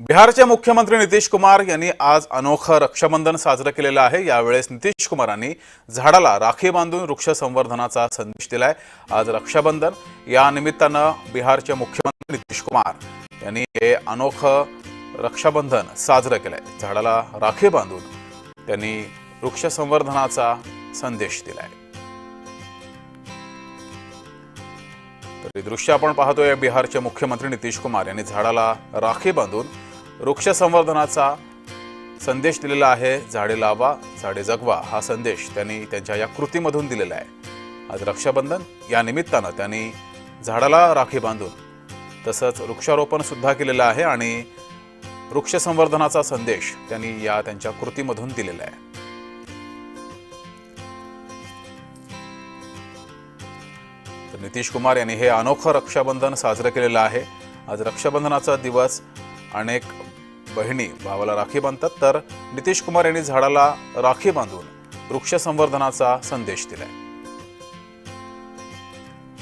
बिहारचे मुख्यमंत्री नितीश कुमार यांनी आज अनोखं रक्षाबंधन साजरं केलेलं आहे। यावेळेस नितीश कुमारांनी झाडाला राखी बांधून वृक्ष संवर्धनाचा संदेश दिलाय। आज रक्षाबंधन या निमित्तानं बिहारचे मुख्यमंत्री नितीश कुमार यांनी हे अनोखं रक्षाबंधन साजरं केलंय। झाडाला राखी बांधून त्यांनी वृक्ष संवर्धनाचा संदेश दिलाय। तर दृश्य आपण पाहतोय, बिहारचे मुख्यमंत्री नितीश कुमार यांनी झाडाला राखी बांधून वृक्ष संवर्धनाचा संदेश दिलेला आहे। झाडे लावा, झाडे जगवा हा संदेश त्यांनी त्यांच्या या कृतीमधून दिलेला आहे। आज रक्षाबंधन या निमित्तानं त्यांनी झाडाला राखी बांधून तसंच वृक्षारोपण सुद्धा केलेलं आहे आणि वृक्ष संवर्धनाचा संदेश त्यांनी या त्यांच्या कृतीमधून दिलेला आहे। तर नितीश कुमार यांनी हे अनोखं रक्षाबंधन साजरं केलेलं आहे। आज रक्षाबंधनाचा दिवस अनेक बहिणी भावाला राखी बांधतात, तर नितीश कुमार यांनी झाडाला राखी बांधून वृक्ष संवर्धनाचा संदेश दिलाय।